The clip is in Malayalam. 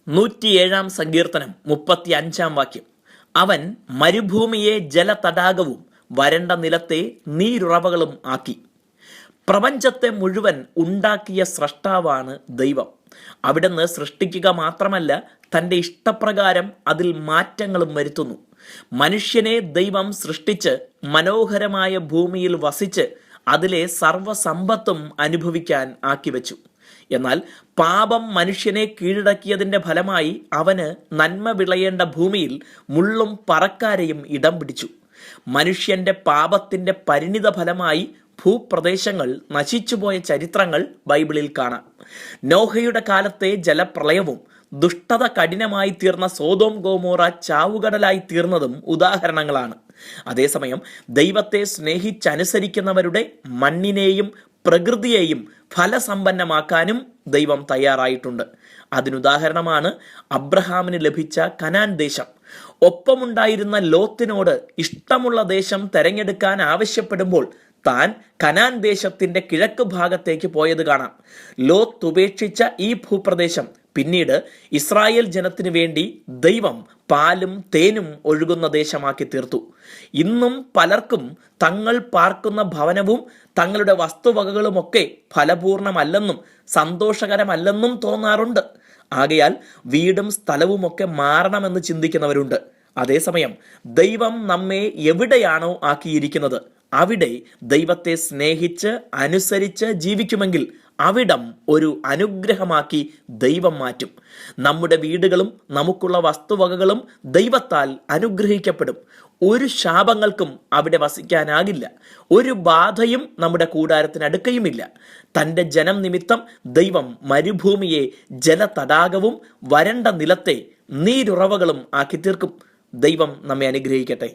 107 സങ്കീർത്തനം 35 വാക്യം. അവൻ മരുഭൂമിയെ ജലതടാകവും വരണ്ട നിലത്തെ നീരുറവകളും ആക്കി. പ്രപഞ്ചത്തെ മുഴുവൻ ഉണ്ടാക്കിയ സ്രഷ്ടാവാണ് ദൈവം. അവിടുന്ന് സൃഷ്ടിക്കുക മാത്രമല്ല, തൻ്റെ ഇഷ്ടപ്രകാരം അതിൽ മാറ്റങ്ങളും വരുത്തുന്നു. മനുഷ്യനെ ദൈവം സൃഷ്ടിച്ച് മനോഹരമായ ഭൂമിയിൽ വസിച്ച് അതിലെ സർവ്വസമ്പത്തും അനുഭവിക്കാൻ ആക്കിവെച്ചു. എന്നാൽ പാപം മനുഷ്യനെ കീഴടക്കിയതിൻ്റെ ഫലമായി അവന് നന്മ വിളയേണ്ട ഭൂമിയിൽ മുള്ളും പറക്കാരയും ഇടം പിടിച്ചു. മനുഷ്യന്റെ പാപത്തിന്റെ പരിണിത ഫലമായി ഭൂപ്രദേശങ്ങൾ നശിച്ചുപോയ ചരിത്രങ്ങൾ ബൈബിളിൽ കാണാം. നോഹയുടെ കാലത്തെ ജലപ്രളയവും ദുഷ്ടത കഠിനമായി തീർന്ന സോദോം ഗോമോറ ചാവുകടലായി തീർന്നതും ഉദാഹരണങ്ങളാണ്. അതേസമയം ദൈവത്തെ സ്നേഹിച്ചനുസരിക്കുന്നവരുടെ മണ്ണിനെയും പ്രകൃതിയെയും ഫലസമ്പന്നമാക്കാനും ദൈവം തയ്യാറായിട്ടുണ്ട്. അതിനുദാഹരണമാണ് അബ്രഹാമിന് ലഭിച്ച കനാൻ ദേശം. ഒപ്പമുണ്ടായിരുന്ന ലോത്തിനോട് ഇഷ്ടമുള്ള ദേശം തെരഞ്ഞെടുക്കാൻ ആവശ്യപ്പെടുമ്പോൾ താൻ കനാൻ ദേശത്തിന്റെ കിഴക്ക് ഭാഗത്തേക്ക് പോയത് കാണാം. ലോത്ത് ഉപേക്ഷിച്ച ഈ ഭൂപ്രദേശം പിന്നീട് ഇസ്രായേൽ ജനത്തിനു വേണ്ടി ദൈവം പാലും തേനും ഒഴുകുന്ന ദേശമാക്കി തീർത്തു. ഇന്നും പലർക്കും തങ്ങൾ പാർക്കുന്ന ഭവനവും തങ്ങളുടെ വസ്തുവകകളുമൊക്കെ ഫലപൂർണമല്ലെന്നും സന്തോഷകരമല്ലെന്നും തോന്നാറുണ്ട്. ആകയാൽ വീടും സ്ഥലവുമൊക്കെ മാറണമെന്ന് ചിന്തിക്കുന്നവരുണ്ട്. അതേസമയം ദൈവം നമ്മെ എവിടെയാണോ ആക്കിയിരിക്കുന്നത് അവിടെ ദൈവത്തെ സ്നേഹിച്ച് അനുസരിച്ച് ജീവിക്കുമെങ്കിൽ അവിടം ഒരു അനുഗ്രഹമാക്കി ദൈവം മാറ്റും. നമ്മുടെ വീടുകളും നമുക്കുള്ള വസ്തുവകകളും ദൈവത്താൽ അനുഗ്രഹിക്കപ്പെടും. ഒരു ശാപങ്ങൾക്കും അവിടെ വസിക്കാനാകില്ല. ഒരു ബാധയും നമ്മുടെ കൂടാരത്തിനടുക്കയുമില്ല. തൻ്റെ ജനം നിമിത്തം ദൈവം മരുഭൂമിയെ ജലതടാകവും വരണ്ട നിലത്തെ നീരുറവകളും ആക്കി തീർക്കും. ദൈവം നമ്മെ അനുഗ്രഹിക്കട്ടെ.